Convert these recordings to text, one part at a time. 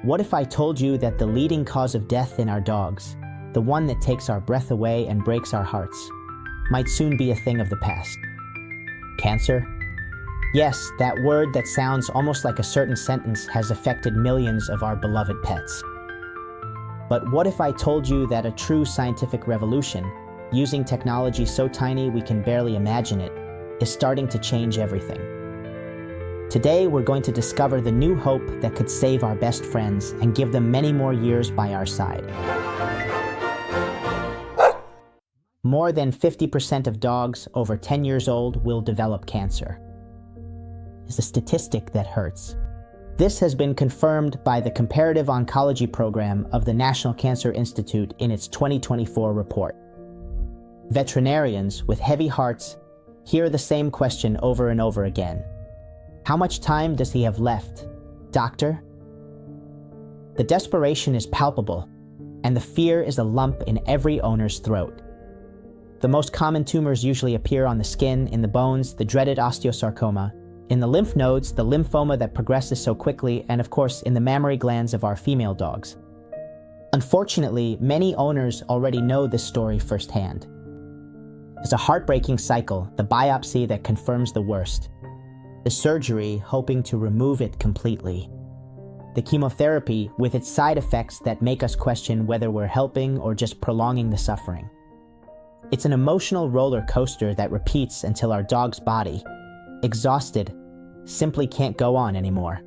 What if I told you that the leading cause of death in our dogs, the one that takes our breath away and breaks our hearts, might soon be a thing of the past? Cancer? Yes, that word that sounds almost like a certain sentence has affected millions of our beloved pets. But what if I told you that a true scientific revolution, using technology so tiny we can barely imagine it, is starting to change everything? Today, we're going to discover the new hope that could save our best friends and give them many more years by our side. More than 50% of dogs over 10 years old will develop cancer. It's a statistic that hurts. This has been confirmed by the Comparative Oncology Program of the National Cancer Institute in its 2024 report. Veterinarians with heavy hearts hear the same question over and over again. How much time does he have left, doctor? The desperation is palpable, and the fear is a lump in every owner's throat. The most common tumors usually appear on the skin, in the bones, the dreaded osteosarcoma, in the lymph nodes, the lymphoma that progresses so quickly, and of course in the mammary glands of our female dogs. Unfortunately, many owners already know this story firsthand. It's a heartbreaking cycle, the biopsy that confirms the worst, the surgery hoping to remove it completely, the chemotherapy with its side effects that make us question whether we're helping or just prolonging the suffering. It's an emotional roller coaster that repeats until our dog's body, exhausted, simply can't go on anymore.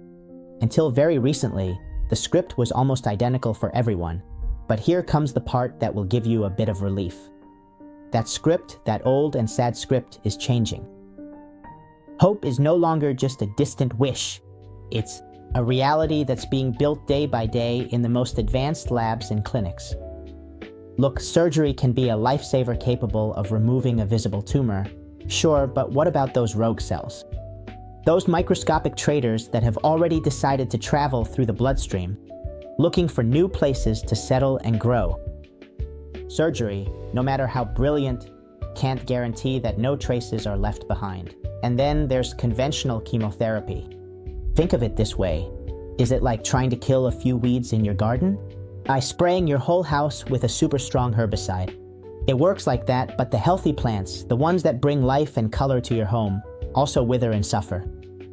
Until very recently, the script was almost identical for everyone, but here comes the part that will give you a bit of relief. That script, that old and sad script, is changing. Hope is no longer just a distant wish. It's a reality that's being built day by day in the most advanced labs and clinics. Look, surgery can be a lifesaver capable of removing a visible tumor, sure, but what about those rogue cells? Those microscopic traitors that have already decided to travel through the bloodstream, looking for new places to settle and grow. Surgery, no matter how brilliant, can't guarantee that no traces are left behind. And then there's conventional chemotherapy. Think of it this way. Is it like trying to kill a few weeds in your garden? By spraying your whole house with a super strong herbicide. It works like that, but the healthy plants, the ones that bring life and color to your home, also wither and suffer.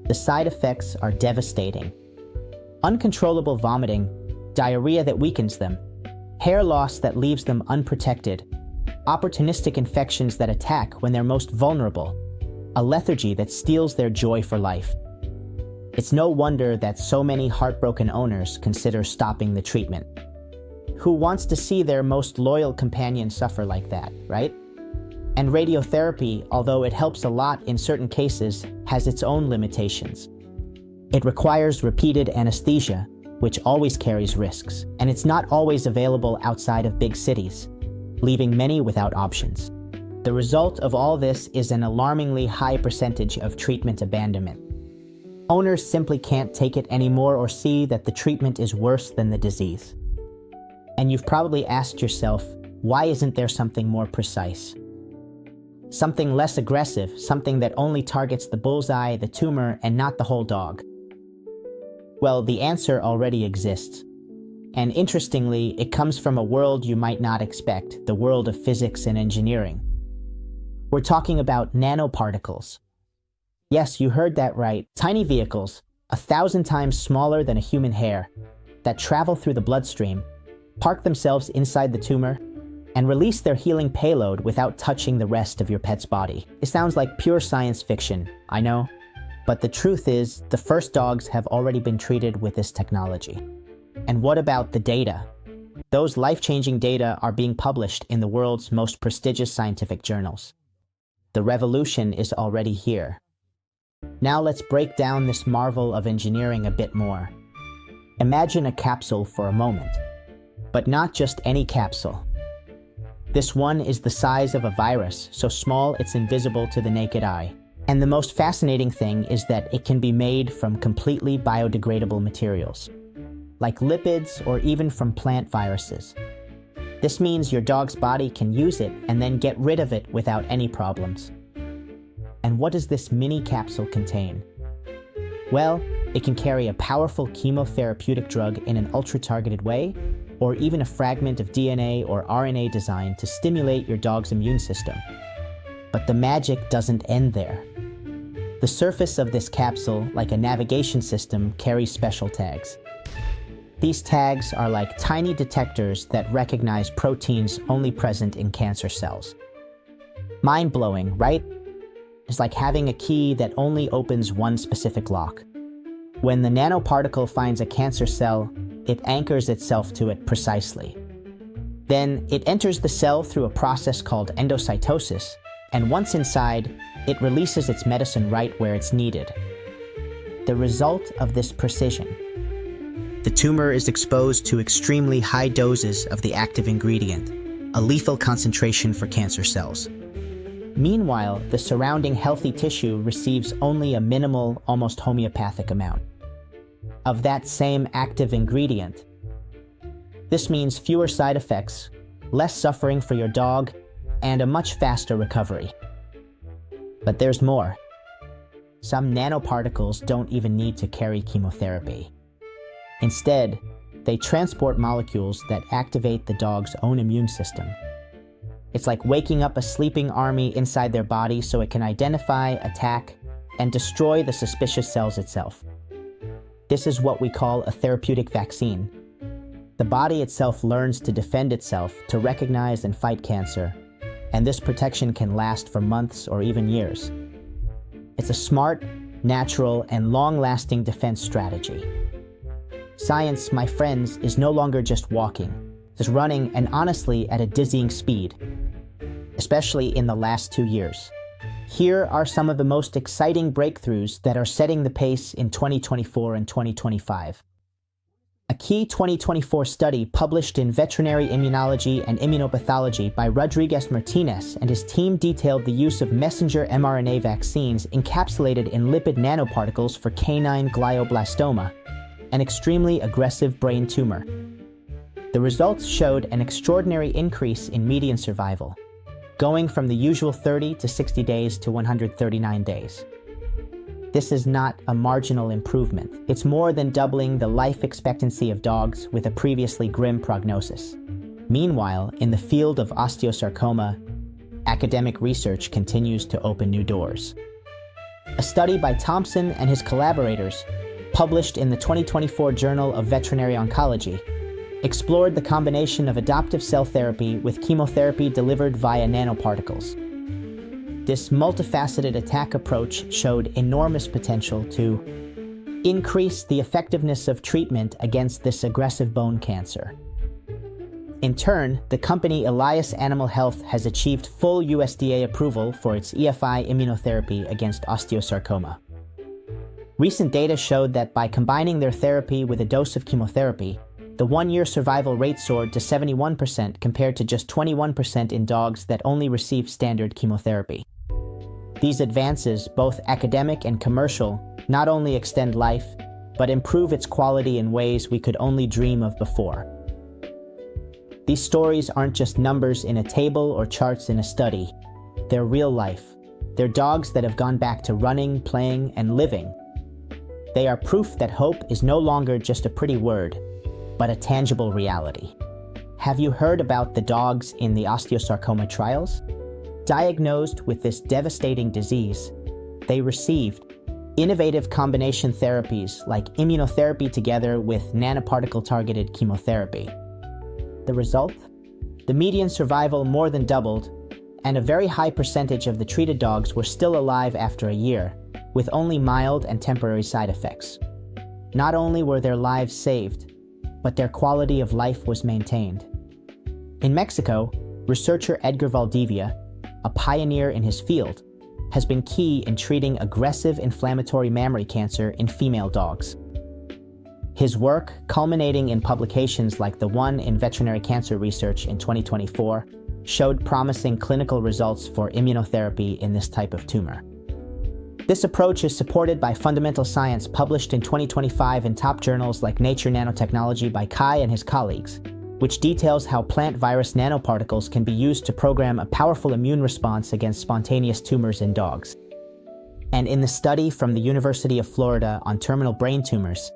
The side effects are devastating. Uncontrollable vomiting, diarrhea that weakens them, hair loss that leaves them unprotected, opportunistic infections that attack when they're most vulnerable, a lethargy that steals their joy for life. It's no wonder that so many heartbroken owners consider stopping the treatment. Who wants to see their most loyal companion suffer like that, right? And radiotherapy, although it helps a lot in certain cases, has its own limitations. It requires repeated anesthesia, which always carries risks, and it's not always available outside of big cities, leaving many without options. The result of all this is an alarmingly high percentage of treatment abandonment. Owners simply can't take it anymore or see that the treatment is worse than the disease. And you've probably asked yourself, why isn't there something more precise? Something less aggressive, something that only targets the bullseye, the tumor, and not the whole dog? Well, the answer already exists. And interestingly, it comes from a world you might not expect, the world of physics and engineering. We're talking about nanoparticles. Yes, you heard that right. Tiny vehicles, 1,000 times smaller than a human hair, that travel through the bloodstream, park themselves inside the tumor, and release their healing payload without touching the rest of your pet's body. It sounds like pure science fiction, I know. But the truth is, the first dogs have already been treated with this technology. And what about the data? Those life-changing data are being published in the world's most prestigious scientific journals. The revolution is already here. Now let's break down this marvel of engineering a bit more. Imagine a capsule for a moment. But not just any capsule. This one is the size of a virus, so small it's invisible to the naked eye. And the most fascinating thing is that it can be made from completely biodegradable materials, like lipids or even from plant viruses. This means your dog's body can use it and then get rid of it without any problems. And what does this mini capsule contain? Well, It can carry a powerful chemotherapeutic drug in an ultra-targeted way, or even a fragment of DNA or RNA designed to stimulate your dog's immune system. But the magic doesn't end there. The surface of this capsule, like a navigation system, carries special tags. These tags are like tiny detectors that recognize proteins only present in cancer cells. Mind-blowing, right? It's like having a key that only opens one specific lock. When the nanoparticle finds a cancer cell, it anchors itself to it precisely. Then it enters the cell through a process called endocytosis, and once inside, it releases its medicine right where it's needed. The result of this precision: the tumor is exposed to extremely high doses of the active ingredient, a lethal concentration for cancer cells. Meanwhile, the surrounding healthy tissue receives only a minimal, almost homeopathic amount of that same active ingredient. This means fewer side effects, less suffering for your dog, and a much faster recovery. But there's more. Some nanoparticles don't even need to carry chemotherapy. Instead, they transport molecules that activate the dog's own immune system. It's like waking up a sleeping army inside their body so it can identify, attack, and destroy the suspicious cells itself. This is what we call a therapeutic vaccine. The body itself learns to defend itself, to recognize and fight cancer, and this protection can last for months or even years. It's a smart, natural, and long-lasting defense strategy. Science, my friends, is no longer just walking. It's running, and honestly, at a dizzying speed, especially in the last 2 years. Here are some of the most exciting breakthroughs that are setting the pace in 2024 and 2025. A key 2024 study published in Veterinary Immunology and Immunopathology by Rodriguez Martinez and his team detailed the use of messenger mRNA vaccines encapsulated in lipid nanoparticles for canine glioblastoma, an extremely aggressive brain tumor. The results showed an extraordinary increase in median survival, going from the usual 30 to 60 days to 139 days. This is not a marginal improvement. It's more than doubling the life expectancy of dogs with a previously grim prognosis. Meanwhile, in the field of osteosarcoma, academic research continues to open new doors. A study by Thompson and his collaborators, published in the 2024 Journal of Veterinary Oncology, explored the combination of adoptive cell therapy with chemotherapy delivered via nanoparticles. This multifaceted attack approach showed enormous potential to increase the effectiveness of treatment against this aggressive bone cancer. In turn, the company Elias Animal Health has achieved full USDA approval for its EFI immunotherapy against osteosarcoma. Recent data showed that by combining their therapy with a dose of chemotherapy, the 1-year survival rate soared to 71% compared to just 21% in dogs that only receive standard chemotherapy. These advances, both academic and commercial, not only extend life, but improve its quality in ways we could only dream of before. These stories aren't just numbers in a table or charts in a study. They're real life. They're dogs that have gone back to running, playing, and living. They are proof that hope is no longer just a pretty word, but a tangible reality. Have you heard about the dogs in the osteosarcoma trials? Diagnosed with this devastating disease, they received innovative combination therapies like immunotherapy together with nanoparticle-targeted chemotherapy. The result? The median survival more than doubled, and a very high percentage of the treated dogs were still alive after a year, with only mild and temporary side effects. Not only were their lives saved, but their quality of life was maintained. In Mexico, researcher Edgar Valdivia, a pioneer in his field, has been key in treating aggressive inflammatory mammary cancer in female dogs. His work, culminating in publications like the one in Veterinary Cancer Research in 2024, showed promising clinical results for immunotherapy in this type of tumor. This approach is supported by fundamental science published in 2025 in top journals like Nature Nanotechnology by Kai and his colleagues, which details how plant virus nanoparticles can be used to program a powerful immune response against spontaneous tumors in dogs. And in the study from the University of Florida on terminal brain tumors,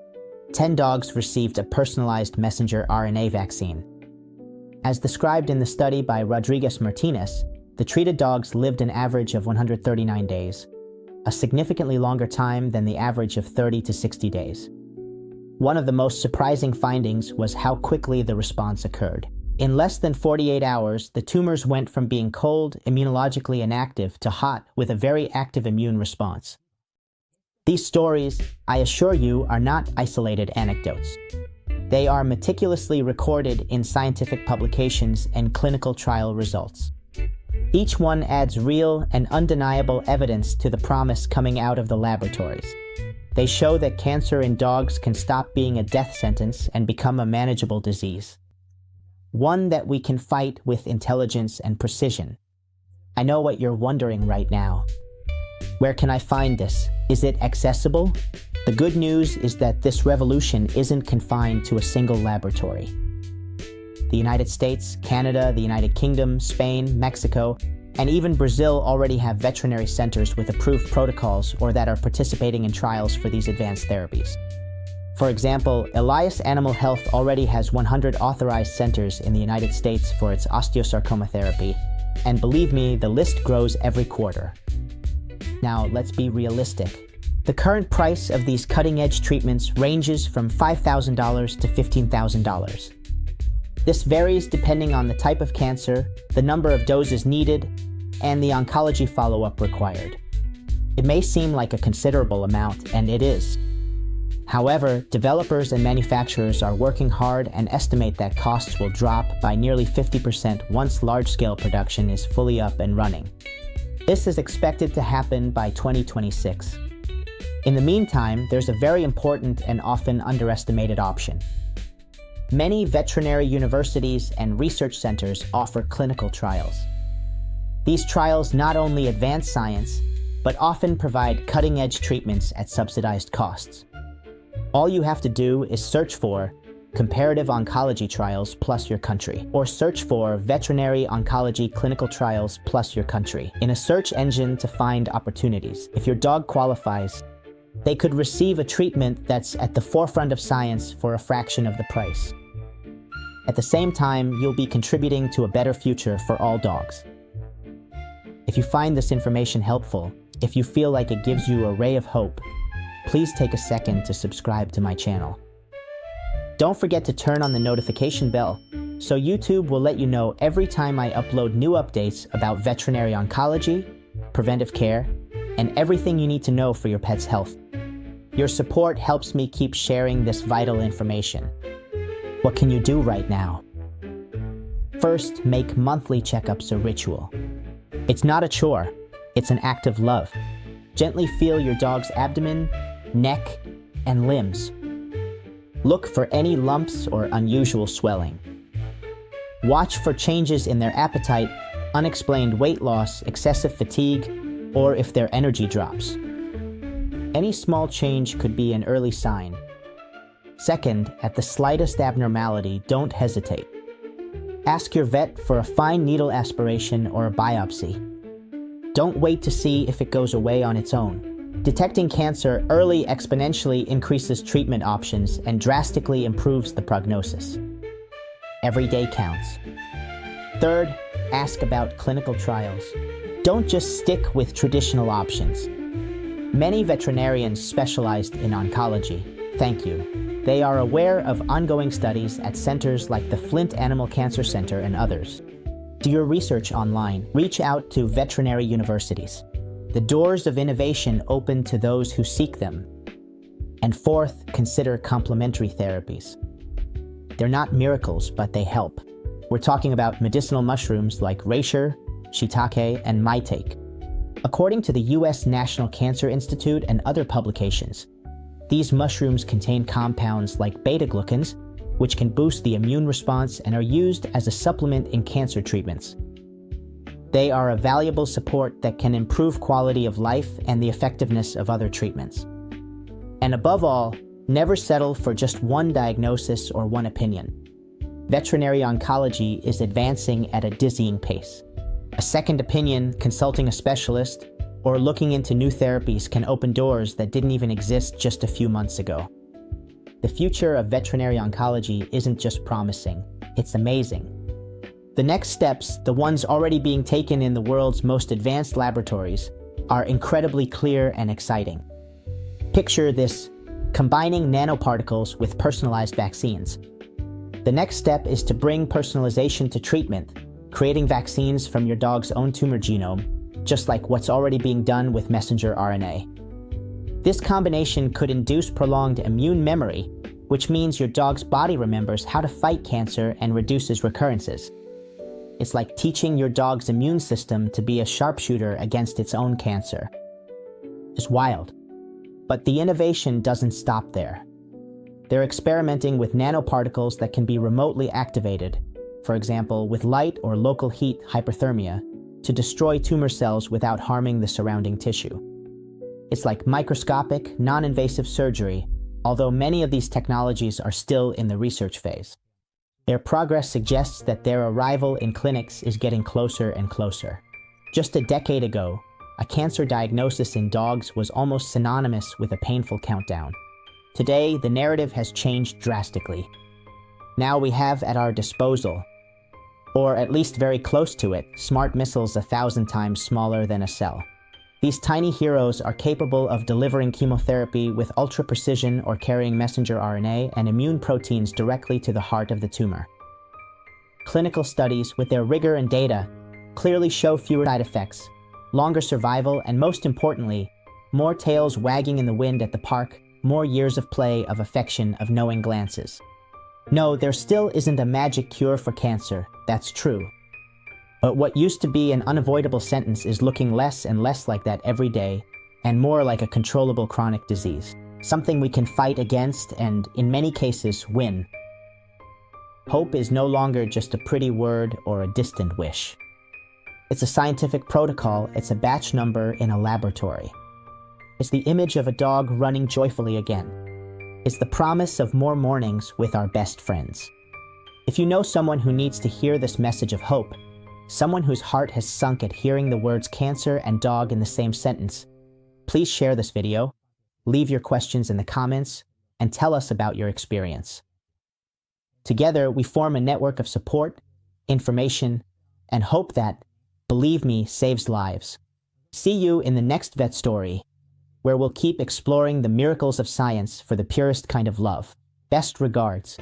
10 dogs received a personalized messenger RNA vaccine. As described in the study by Rodriguez-Martinez, the treated dogs lived an average of 139 days, a significantly longer time than the average of 30 to 60 days. One of the most surprising findings was how quickly the response occurred. In less than 48 hours, the tumors went from being cold, immunologically inactive, to hot, with a very active immune response. These stories, I assure you, are not isolated anecdotes. They are meticulously recorded in scientific publications and clinical trial results. Each one adds real and undeniable evidence to the promise coming out of the laboratories. They show that cancer in dogs can stop being a death sentence and become a manageable disease. One that we can fight with intelligence and precision. I know what you're wondering right now. Where can I find this? Is it accessible? The good news is that this revolution isn't confined to a single laboratory. The United States, Canada, the United Kingdom, Spain, Mexico, and even Brazil already have veterinary centers with approved protocols or that are participating in trials for these advanced therapies. For example, Elias Animal Health already has 100 authorized centers in the United States for its osteosarcoma therapy, and believe me, the list grows every quarter. Now, let's be realistic. The current price of these cutting-edge treatments ranges from $5,000 to $15,000. This varies depending on the type of cancer, the number of doses needed, and the oncology follow-up required. It may seem like a considerable amount, and it is. However, developers and manufacturers are working hard and estimate that costs will drop by nearly 50% once large-scale production is fully up and running. This is expected to happen by 2026. In the meantime, there's a very important and often underestimated option. Many veterinary universities and research centers offer clinical trials. These trials not only advance science, but often provide cutting-edge treatments at subsidized costs. All you have to do is search for comparative oncology trials plus your country, or search for veterinary oncology clinical trials plus your country in a search engine to find opportunities. If your dog qualifies, they could receive a treatment that's at the forefront of science for a fraction of the price. At the same time, you'll be contributing to a better future for all dogs. If you find this information helpful, if you feel like it gives you a ray of hope, please take a second to subscribe to my channel. Don't forget to turn on the notification bell, so YouTube will let you know every time I upload new updates about veterinary oncology, preventive care, and everything you need to know for your pet's health. Your support helps me keep sharing this vital information. What can you do right now? First, make monthly checkups a ritual. It's not a chore, it's an act of love. Gently feel your dog's abdomen, neck, and limbs. Look for any lumps or unusual swelling. Watch for changes in their appetite, unexplained weight loss, excessive fatigue, or if their energy drops. Any small change could be an early sign. Second, at the slightest abnormality, don't hesitate. Ask your vet for a fine needle aspiration or a biopsy. Don't wait to see if it goes away on its own. Detecting cancer early exponentially increases treatment options and drastically improves the prognosis. Every day counts. Third, ask about clinical trials. Don't just stick with traditional options. Many veterinarians specialized in oncology, thank you. They are aware of ongoing studies at centers like the Flint Animal Cancer Center and others. Do your research online. Reach out to veterinary universities. The doors of innovation open to those who seek them. And fourth, consider complementary therapies. They're not miracles, but they help. We're talking about medicinal mushrooms like reishi, shiitake, and maitake. According to the U.S. National Cancer Institute and other publications, these mushrooms contain compounds like beta-glucans, which can boost the immune response and are used as a supplement in cancer treatments. They are a valuable support that can improve quality of life and the effectiveness of other treatments. And above all, never settle for just one diagnosis or one opinion. Veterinary oncology is advancing at a dizzying pace. A second opinion, consulting a specialist, or looking into new therapies can open doors that didn't even exist just a few months ago. The future of veterinary oncology isn't just promising, it's amazing. The next steps, the ones already being taken in the world's most advanced laboratories, are incredibly clear and exciting. Picture this: combining nanoparticles with personalized vaccines. The next step is to bring personalization to treatment, creating vaccines from your dog's own tumor genome, just like what's already being done with messenger RNA. This combination could induce prolonged immune memory, which means your dog's body remembers how to fight cancer and reduces recurrences. It's like teaching your dog's immune system to be a sharpshooter against its own cancer. It's wild. But the innovation doesn't stop there. They're experimenting with nanoparticles that can be remotely activated, for example, with light or local heat hyperthermia, to destroy tumor cells without harming the surrounding tissue. It's like microscopic, non-invasive surgery, although many of these technologies are still in the research phase. Their progress suggests that their arrival in clinics is getting closer and closer. Just a decade ago, a cancer diagnosis in dogs was almost synonymous with a painful countdown. Today, the narrative has changed drastically. Now we have at our disposal, or at least very close to it, smart missiles 1,000 times smaller than a cell. These tiny heroes are capable of delivering chemotherapy with ultra-precision or carrying messenger RNA and immune proteins directly to the heart of the tumor. Clinical studies, with their rigor and data, clearly show fewer side effects, longer survival, and most importantly, more tails wagging in the wind at the park, more years of play, of affection, of knowing glances. No, there still isn't a magic cure for cancer, that's true. But what used to be an unavoidable sentence is looking less and less like that every day, and more like a controllable chronic disease. Something we can fight against and, in many cases, win. Hope is no longer just a pretty word or a distant wish. It's a scientific protocol, it's a batch number in a laboratory. It's the image of a dog running joyfully again. It's the promise of more mornings with our best friends. If you know someone who needs to hear this message of hope, someone whose heart has sunk at hearing the words cancer and dog in the same sentence, please share this video, leave your questions in the comments, and tell us about your experience. Together, we form a network of support, information, and hope that, believe me, saves lives. See you in the next vet story, where we'll keep exploring the miracles of science for the purest kind of love. Best regards.